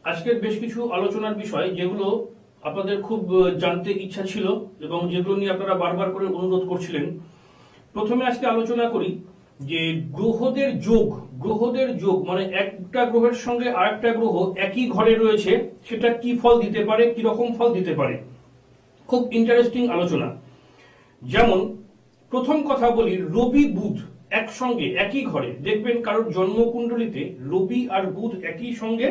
আজকের বেশ কিছু আলোচনার বিষয় যেগুলো আপনাদের খুব জানতে ইচ্ছা ছিল এবং যেগুলো নিয়ে আপনারা বারবার করে অনুরোধ করছিলেন। প্রথমে আজকে আলোচনা করি যে গ্রহদের যোগ মানে একটা গ্রহের সঙ্গে আরেকটা গ্রহ একই ঘরে রয়েছে, সেটা কি ফল দিতে পারে, কি রকম ফল দিতে পারে। খুব ইন্টারেস্টিং আলোচনা। যেমন প্রথম কথা বলি, রবি বুধ একসঙ্গে একই ঘরে, দেখবেন কারোর জন্মকুণ্ডলিতে রবি আর বুধ একই সঙ্গে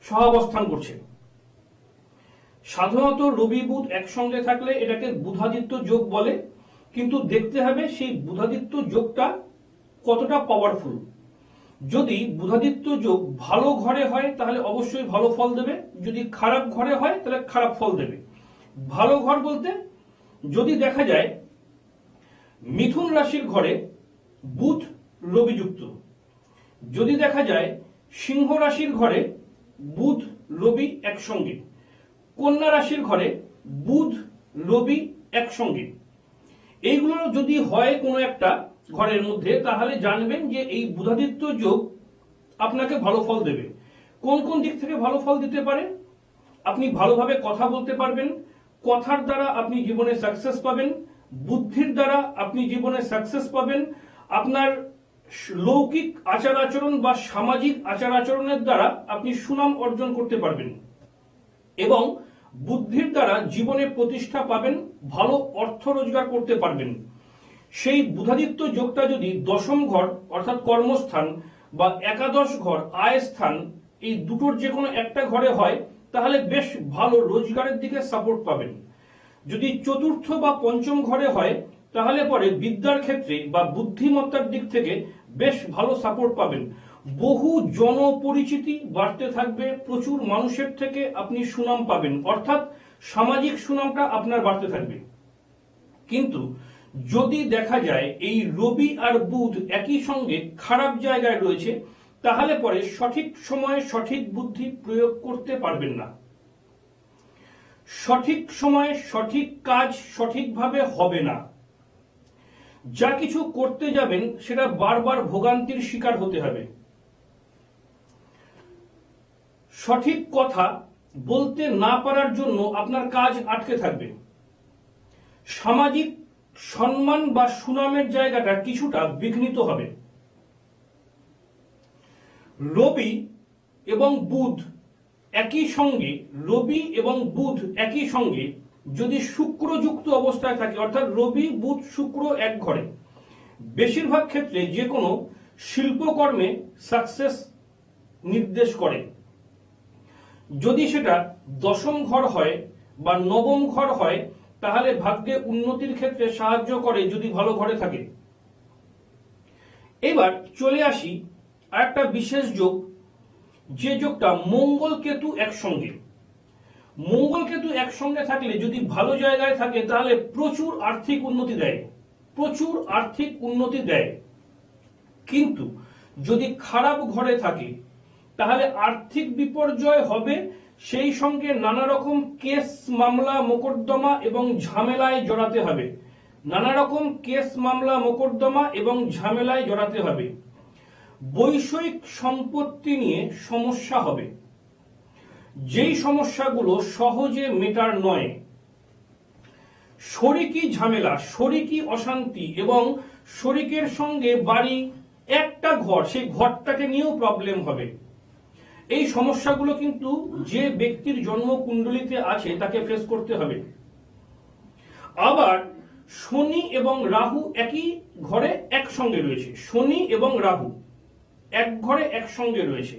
সহাবস্থান করছে। সাধারণত রবি বুধ একসঙ্গে থাকলে এটাকে বুধাদিত্য যোগ বলে, কিন্তু দেখতে হবে সেই বুধাদিত্য যোগটা কতটা পাওয়ারফুল। যদি বুধাদিত্য যোগ ভালো ঘরে হয় তাহলে অবশ্যই ভালো ফল দেবে, যদি খারাপ ঘরে হয় তাহলে খারাপ ফল দেবে। ভালো ঘর বলতে যদি দেখা যায় মিথুন রাশির ঘরে বুধ রবি যুক্ত, যদি দেখা যায় সিংহ রাশির ঘরে বুধ রবি একসঙ্গে, কন্যা রাশির ঘরে বুধ রবি একসঙ্গে, এইগুলো যদি হয় কোনো একটা ঘরের মধ্যে, তাহলে জানবেন যে এই বুধাদিত্য যোগ আপনাকে ভালো ফল দেবে। কোন কোন দিক থেকে ভালো ফল দিতে পারে? আপনি ভালোভাবে কথা বলতে পারবেন, কথার দ্বারা আপনি জীবনে সাকসেস পাবেন, বুদ্ধির দ্বারা আপনি জীবনে সাকসেস পাবেন, আপনার লৌকিক আচার আচরণ বা সামাজিক আচার আচরণের দ্বারা আপনি সুনাম অর্জন করতে পারবেন এবং বুদ্ধির দ্বারা জীবনে প্রতিষ্ঠা পাবেন, ভালো অর্থ রোজগার করতে পারবেন। সেই বুধাদিত্য যোগটা যদি দশম ঘর অর্থাৎ কর্মস্থান বা একাদশ ঘর আয় স্থান, এই দুটোর যে কোনো একটা ঘরে হয় তাহলে বেশ ভালো রোজগারের দিকে সাপোর্ট পাবেন। যদি চতুর্থ বা পঞ্চম ঘরে হয় তাহলে পরে বিদ্যার ক্ষেত্রে বা বুদ্ধিমত্তার দিক থেকে বেশ ভালো সাপোর্ট পাবেন। বহু জনপরিচিতি বাড়তে থাকবে, প্রচুর মানুষের থেকে আপনি সুনাম পাবেন, অর্থাৎ সামাজিক সুনামটা আপনার বাড়তে থাকবে। কিন্তু যদি দেখা যায় এই রবি আর বুধ একই সঙ্গে খারাপ জায়গায় রয়েছে, তাহলে পরে সঠিক সময়ে সঠিক বুদ্ধি প্রয়োগ করতে পারবেন না, সঠিক সময়ে সঠিক কাজ সঠিকভাবে হবে না, যা কিছু করতে যাবেন সেটা বারবার ভোগান্তির শিকার হতে হবে। সঠিক কথা বলতে না পারার জন্য আপনার কাজ আটকে থাকবে, সামাজিক সম্মান বা সুনামের জায়গাটা কিছুটা বিঘ্নিত হবে। রবি এবং বুধ একই সঙ্গে, রবি এবং বুধ একই সঙ্গে যদি শুক্রযুক্ত অবস্থায় থাকে, অর্থাৎ রবি বুধ শুক্র এক ঘরে, বেশিরভাগ ক্ষেত্রে যে কোনো শিল্পকর্মে সাকসেস নির্দেশ করে। যদি সেটা দশম ঘর হয় বা নবম ঘর হয় তাহলে ভাগ্যে উন্নতির ক্ষেত্রে সাহায্য করে, যদি ভালো ঘরে থাকে। এবার চলে আসি আরেকটা বিশেষ যোগ, যে যোগটা মঙ্গল কেতু একসঙ্গে। মঙ্গল কেতু একসঙ্গে থাকলে যদি ভালো জায়গায় থাকে তাহলে প্রচুর আর্থিক উন্নতি দেয়, প্রচুর আর্থিক উন্নতি দেয়। কিন্তু যদি খারাপ ঘরে থাকে তাহলে আর্থিক বিপর্যয় হবে, সেই সঙ্গে নানা রকম কেস মামলা মোকদ্দমা এবং ঝামেলায় জড়াতে হবে, নানা রকম কেস মামলা মোকদ্দমা এবং ঝামেলায় জড়াতে হবে। বৈষয়িক সম্পত্তি নিয়ে সমস্যা হবে, যেই সমস্যাগুলো সহজে মেটার নয়। শরিকি ঝামেলা, শরিকি অশান্তি এবং শরিকের সঙ্গে বাড়ি একটা ঘর, সেই ঘরটাকে নিয়েও প্রবলেম হবে। এই সমস্যাগুলো কিন্তু যে ব্যক্তির জন্ম কুণ্ডলিতে আছে তাকে ফেস করতে হবে। আবার শনি এবং রাহু একই ঘরে একসঙ্গে রয়েছে, শনি এবং রাহু এক ঘরে একসঙ্গে রয়েছে,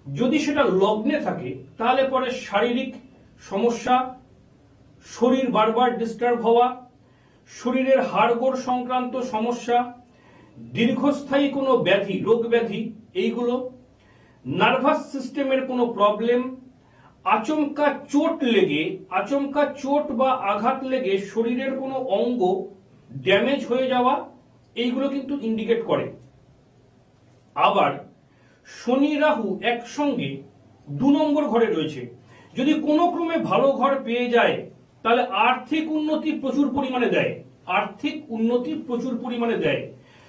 যদি সেটা লগ্নে থাকে তাহলে পরে শারীরিক সমস্যা, শরীর বারবার ডিস্টার্ব হওয়া, শরীরের হাড়গোড় সংক্রান্ত সমস্যা, দীর্ঘস্থায়ী কোনো ব্যাধি, রোগ ব্যাধি, এইগুলো, নার্ভাস সিস্টেমের কোনো প্রবলেম, আচমকা চোট বা আঘাত লেগে শরীরের কোনো অঙ্গ ড্যামেজ হয়ে যাওয়া, এইগুলো কিন্তু ইন্ডিকেট করে। আবার শনি রাহু একসঙ্গে 2 নম্বর ঘরে রয়েছে, যদি কোনো ক্রমে ভালো ঘর পেয়ে যায় তাহলে আর্থিক উন্নতি প্রচুর পরিমাণে দেয়, আর্থিক উন্নতি প্রচুর পরিমাণে দেয়।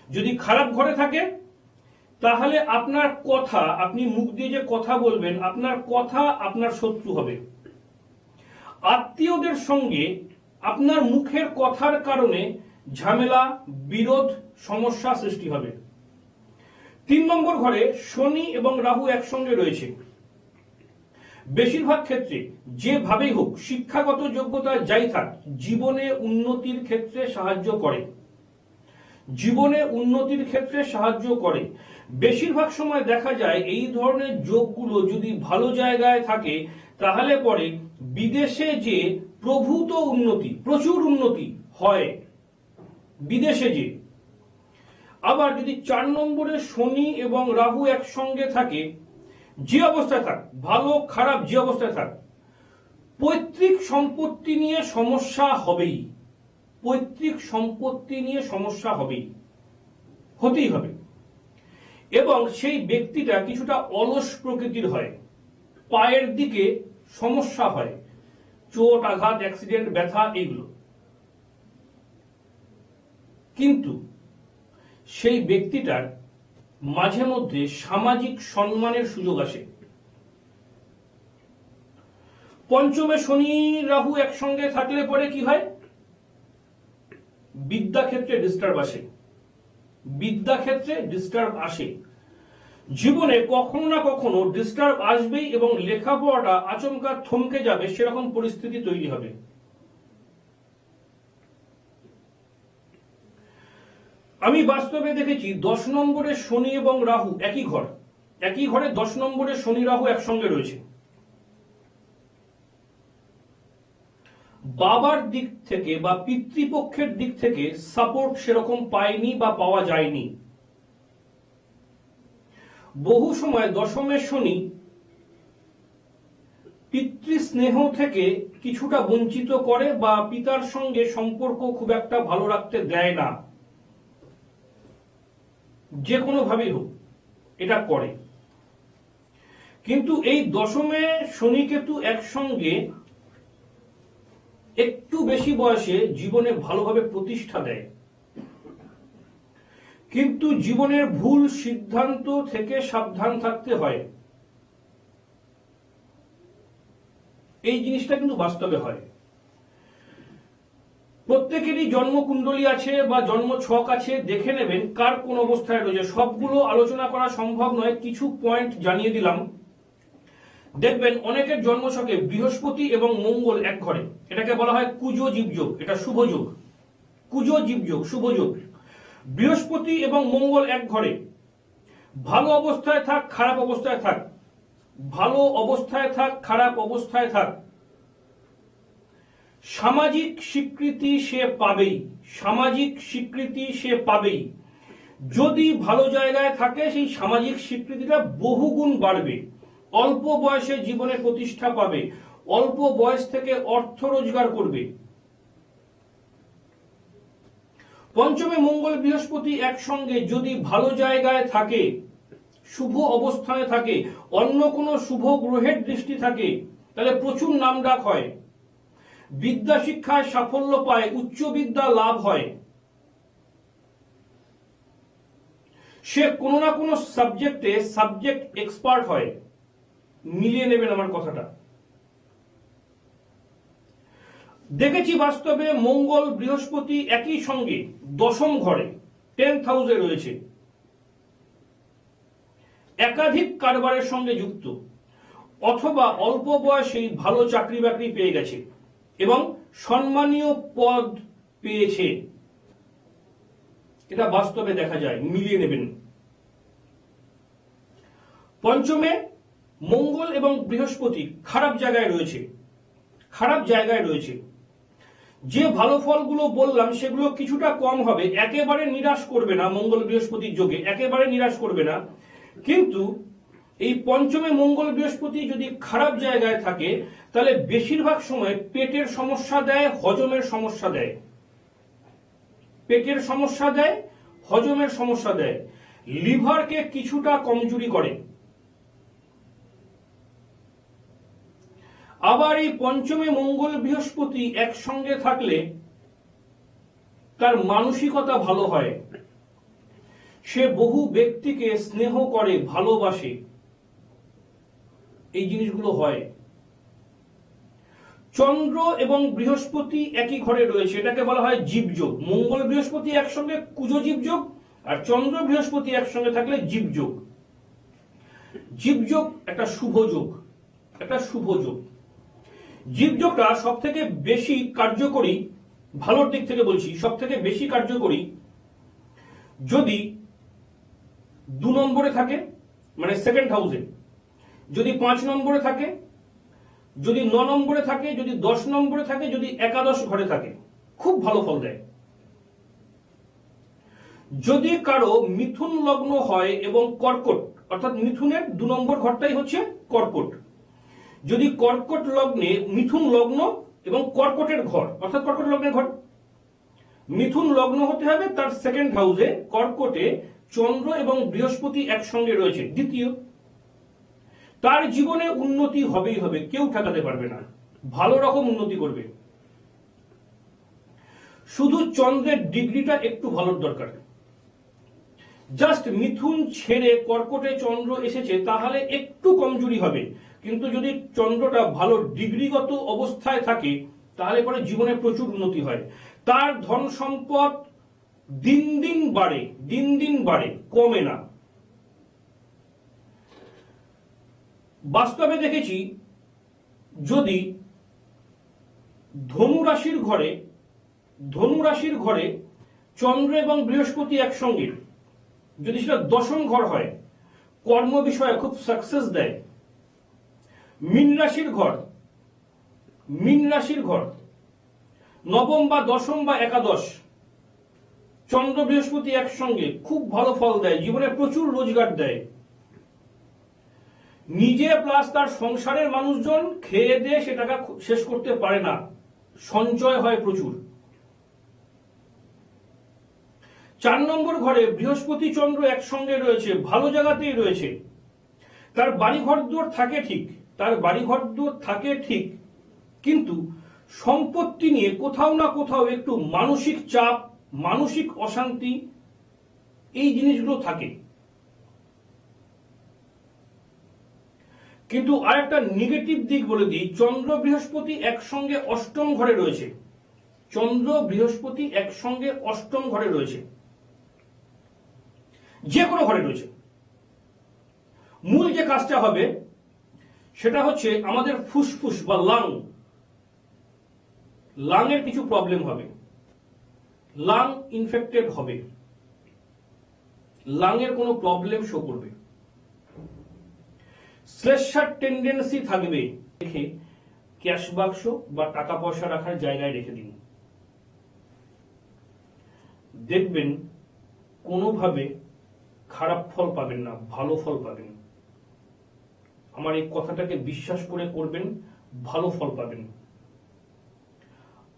যদি খারাপ ঘরে থাকে তাহলে আপনার কথা, আপনি মুখ দিয়ে যে কথা বলবেন, আপনার কথা আপনার শত্রু হবে। আত্মীয়দের সঙ্গে আপনার মুখের কথার কারণে ঝামেলা, বিরোধ, সমস্যা সৃষ্টি হবে। 3 নম্বর ঘরে শনি এবং রাহু একসঙ্গে রয়েছে। বেশিরভাগ ক্ষেত্রে যেভাবেই হোক, শিক্ষাগত যোগ্যতা যাই থাক, জীবনে উন্নতির ক্ষেত্রে সাহায্য করে। জীবনে উন্নতির ক্ষেত্রে সাহায্য করে। বেশিরভাগ সময় দেখা যায় এই ধরনের যোগগুলো যদি ভালো জায়গায় থাকে, তাহলে পরে বিদেশে যে প্রভূত উন্নতি, প্রচুর উন্নতি হয় বিদেশে যে। আবার যদি 4 নম্বরে শনি এবং রাহু একসঙ্গে থাকে, যে অবস্থায় থাক, ভালো খারাপ যে অবস্থায় থাক, পৈতৃক সম্পত্তি নিয়ে সমস্যা হবেই। পৈতৃক সম্পত্তি নিয়ে সমস্যা হবেই, হতেই হবে। এবং সেই ব্যক্তিটা কিছুটা অলস প্রকৃতির হয়, পায়ের দিকে সমস্যা হয়, চোট আঘাত, অ্যাক্সিডেন্ট, ব্যথা, এইগুলো। কিন্তু সেই ব্যক্তিটার মাঝে মধ্যে সামাজিক সম্মানের সুযোগ আসে। পঞ্চমে শনি রাহু একসঙ্গে থাকলে পরে কি হয়? বিদ্যাক্ষেত্রে ডিস্টার্ব আসে। বিদ্যাক্ষেত্রে ডিস্টার্ব আসে। জীবনে কখনো না কখনো ডিস্টার্ব আসবেই এবং লেখাপড়াটা আচমকা থমকে যাবে, সেরকম পরিস্থিতি তৈরি হবে। আমি বাস্তবে দেখেছি 10 নম্বরে শনি এবং রাহু একই ঘরে 10 নম্বরে শনি রাহু একসঙ্গে রয়েছে। বাবার দিক থেকে বা পিতৃপক্ষের দিক থেকে সাপোর্ট সেরকম পায়নি বা পাওয়া যায়নি। বহু সময় দশমে শনি পিতৃস্নেহ থেকে কিছুটা বঞ্চিত করে বা পিতার সঙ্গে সম্পর্ক খুব একটা ভালো রাখতে দেয় না। যে কোনো ভাবেই হোক এটা করে। কিন্তু এই দশমে শনি কেতু একসঙ্গে একটু বেশি বয়সে জীবনে ভালোভাবে প্রতিষ্ঠা দেয়, কিন্তু জীবনের ভুল সিদ্ধান্ত থেকে সাবধান থাকতে হয়। এই জিনিসটা কিন্তু বাস্তবে হয়। প্রত্যেকেরই জন্মকুণ্ডলী আছে বা জন্ম ছক আছে, দেখে নেবেন কার কোন অবস্থায় রয়েছে। সবগুলো আলোচনা করা সম্ভব নয়, কিছু পয়েন্ট জানিয়ে দিলাম। দেখবেন অনেকের জন্মছকে বৃহস্পতি এবং মঙ্গল এক ঘরে, এটাকে বলা হয় কুজো জীবযোগ। এটা শুভ যোগ, কুজো জীবযোগ, শুভ যোগ। বৃহস্পতি এবং মঙ্গল এক ঘরে, ভালো অবস্থায় থাক খারাপ অবস্থায় থাক, ভালো অবস্থায় থাক খারাপ অবস্থায় থাক, সামাজিক স্বীকৃতি সে পাবেই। সামাজিক স্বীকৃতি সে পাবেই। যদি ভালো জায়গায় থাকে, সেই সামাজিক স্বীকৃতিটা বহুগুণ বাড়বে। অল্প বয়সে জীবনে প্রতিষ্ঠা পাবে, অল্প বয়স থেকে অর্থ রোজগার করবে। পঞ্চমে মঙ্গল বৃহস্পতি একসঙ্গে যদি ভালো জায়গায় থাকে, শুভ অবস্থানে থাকে, অন্য কোনো শুভ গ্রহের দৃষ্টি থাকে, তাহলে প্রচুর নামডাক হয়, বিদ্যা শিক্ষায় সাফল্য পায়, উচ্চ বিদ্যা লাভ হয়। সে কোনো না কোনো সাবজেক্টে সাবজেক্ট এক্সপার্ট হয়। মিলিয়ে নেবেন আমার কথাটা। দেখেছি বাস্তবে মঙ্গল বৃহস্পতি একই সঙ্গে দশম ঘরে 10th হাউসে রয়েছে, একাধিক কারবারের সঙ্গে যুক্ত, অথবা অল্প বয়সেই ভালো চাকরি বাকরি পেয়ে গেছে এবং সম্মানীয় পদ পেয়েছে। এটা বাস্তবে দেখা যায়, মিলিয়ে নেবেন। পঞ্চমে মঙ্গল এবং বৃহস্পতি খারাপ জায়গায় রয়েছে, খারাপ জায়গায় রয়েছে। যে ভালো ফলগুলো বললাম সেগুলো কিছুটা কম হবে, একেবারে নিরাশ করবে না। মঙ্গল বৃহস্পতির যোগে একেবারে নিরাশ করবে না, কিন্তু এই পঞ্চমে মঙ্গল বৃহস্পতি যদি খারাপ জায়গায় থাকে, তাহলে বেশিরভাগ সময় পেটের সমস্যা দেয়, হজমের সমস্যা দেয়। পেটের সমস্যা দেয়, হজমের সমস্যা দেয়, লিভারকে কিছুটা কমজোরি করে। আবার এই পঞ্চমে মঙ্গল বৃহস্পতি একসঙ্গে থাকলে তার মানসিকতা ভালো হয়, সে বহু ব্যক্তিকে স্নেহ করে, ভালোবাসে। এই জিনিসগুলো হয়। চন্দ্র এবং বৃহস্পতি একই ঘরে রয়েছে, এটাকে বলা হয় জীবযোগ। মঙ্গল বৃহস্পতি একসঙ্গে কুজ জীবযোগ, আর চন্দ্র বৃহস্পতি একসঙ্গে থাকলে জীবযোগ। জীবযোগ একটা শুভ যোগ, একটা শুভ যোগ। জীবযোগটা সব থেকে বেশি কার্যকরী, ভালোর দিক থেকে বলছি, সব থেকে বেশি কার্যকরী যদি 2 নম্বরে থাকে, মানে সেকেন্ড হাউসে, যদি 5 নম্বরে থাকে, যদি 9 নম্বরে থাকে, যদি 10 নম্বরে থাকে, যদি একাদশ ঘরে থাকে, খুব ভালো ফল দেয়। যদি কারো মিথুন লগ্ন হয় এবং কর্কট, অর্থাৎ মিথুনের 2 নম্বর ঘরটাই হচ্ছে কর্কট, যদি কর্কট লগ্নে, মিথুন লগ্ন এবং কর্কটের ঘর, অর্থাৎ কর্কট লগ্নের ঘর, মিথুন লগ্ন হতে হবে তার সেকেন্ড হাউসে, কর্কটে চন্দ্র এবং বৃহস্পতি একসঙ্গে রয়েছে, দ্বিতীয়, তার জীবনে উন্নতি হবেই হবে, কেউ ঠেকাতে পারবে না, ভালো রকম উন্নতি করবে। শুধু চন্দ্রের ডিগ্রিটা একটু ভালোর দরকার। জাস্ট মিথুন ছেড়ে কর্কটে চন্দ্র এসেছে, তাহলে একটু কমজোরি হবে, কিন্তু যদি চন্দ্রটা ভালো ডিগ্রিগত অবস্থায় থাকে, তাহলে পরে জীবনে প্রচুর উন্নতি হয়। তার ধন সম্পদ দিন দিন বাড়ে, দিন দিন বাড়ে, কমে না। বাস্তবে দেখেছি, যদি ধনু রাশির ঘরে চন্দ্র এবং বৃহস্পতি একসঙ্গে, যদি সেটা 10ম ঘর হয়, কর্ম বিষয়ে খুব সাকসেস দেয়। মীন রাশির ঘর 9ম বা 10ম বা একাদশ, চন্দ্র বৃহস্পতি একসঙ্গে খুব ভালো ফল দেয়, জীবনে প্রচুর রোজগার দেয়। নিজে প্লাস তার সংসারের মানুষজন খেয়ে দিয়ে সে টাকা শেষ করতে পারে না, সঞ্চয় হয় প্রচুর। 4 নম্বর ঘরে বৃহস্পতি চন্দ্র একসঙ্গে রয়েছে, ভালো জায়গাতেই রয়েছে, তার বাড়িঘর দুয়ার থাকে ঠিক, কিন্তু সম্পত্তি নিয়ে কোথাও না কোথাও একটু মানসিক চাপ, মানসিক অশান্তি, এই জিনিসগুলো থাকে। কিন্তু আরেকটা নেগেটিভ দিক বলে দিই, চন্দ্র বৃহস্পতি একসঙ্গে 8ম ঘরে রয়েছে, চন্দ্র বৃহস্পতি একসঙ্গে 8ম ঘরে রয়েছে, যে কোনো ঘরে রয়েছে, মূল যে কাজটা হবে সেটা হচ্ছে আমাদের ফুসফুস বা লাং এর কিছু প্রবলেম হবে, লাং ইনফেক্টেড হবে, লাং এর কোনো প্রবলেম শো করবে, শ্লেষার টেন্ডেন্সি থাকবে। রেখে ক্যাশ বাক্স বা টাকা পয়সা রাখার জায়গায় রেখে দিন, দেখবেন কোনোভাবে খারাপ ফল পাবেন না, ভালো ফল পাবেন। আমার এই কথাটাকে বিশ্বাস করে করবেন, ভালো ফল পাবেন।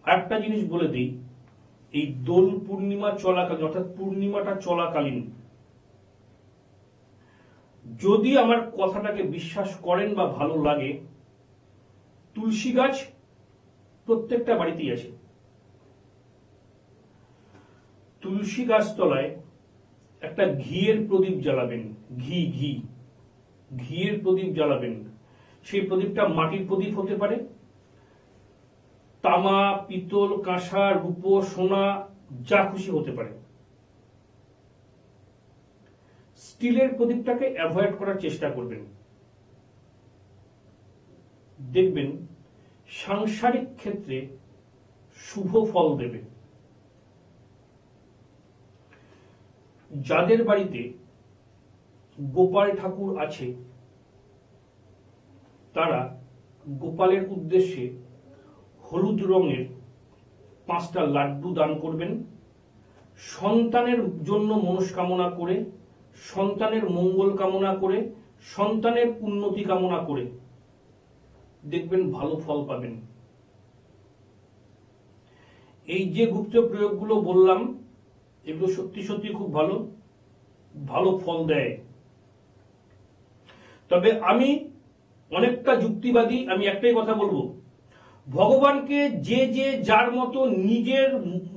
আরেকটা জিনিস বলে দিই, এই দোল পূর্ণিমা চলাকালীন, অর্থাৎ পূর্ণিমাটা চলাকালীন, যদি আমার কথাটাকে বিশ্বাস করেন বা ভালো লাগে, তুলসী গাছ প্রত্যেকটা বাড়িতেই আছে, তুলসী গাছ তলায় একটা ঘিয়ের প্রদীপ জ্বালাবেন, ঘিয়ের প্রদীপ জ্বালাবেন। সেই প্রদীপটা মাটির প্রদীপ হতে পারে, তামা, পিতল, কাঁসা, রূপো, সোনা, যা খুশি হতে পারে। স্টিলের প্রদীপটাকে অ্যাভয়েড করার চেষ্টা করবেন, দেখবেন সাংসারিক ক্ষেত্রে শুভ ফল দেবে। যাদের বাড়িতে গোপাল ঠাকুর আছে, তারা গোপালের উদ্দেশ্যে হলুদ রঙের 5টা লাড্ডু দান করবেন, সন্তানের জন্য মনস্কামনা করে, সন্তানের মঙ্গল কামনা করে, সন্তানের উন্নতি কামনা করে, দেখবেন ভালো ফল পাবেন। এই যে গুপ্ত প্রয়োগগুলো বললাম, এগুলো সত্যি সত্যি খুব ভালো ফল দেয়। তবে আমি অনেকটা যুক্তিবাদী, আমি একটাই কথা বলবো, ভগবানকে যে যার মতো নিজের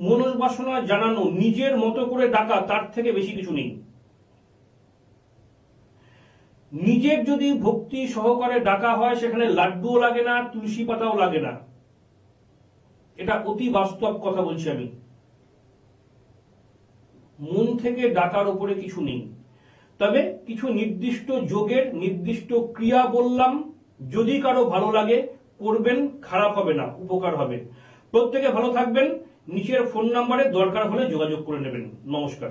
মনোবাসনা জানানো, নিজের মতো করে ডাকা, তার থেকে বেশি কিছু নেই। নিজের যদি ভক্তি সহকারে ডাকা হয় সেখানে লাড্ডুও লাগে না, তুলসী পাতাও লাগে না। এটা অতি বাস্তব কথা বলছি আমি। মন থেকে ডাকার উপরে কিছু নেই, তবে কিছু নির্দিষ্ট যোগের নির্দিষ্ট ক্রিয়া বললাম। যদি কারো ভালো লাগে করবেন, খারাপ হবে না, উপকার হবে। প্রত্যেকে ভালো থাকবেন। নিচের ফোন নাম্বারে দরকার হলে যোগাযোগ করে নেবেন। নমস্কার।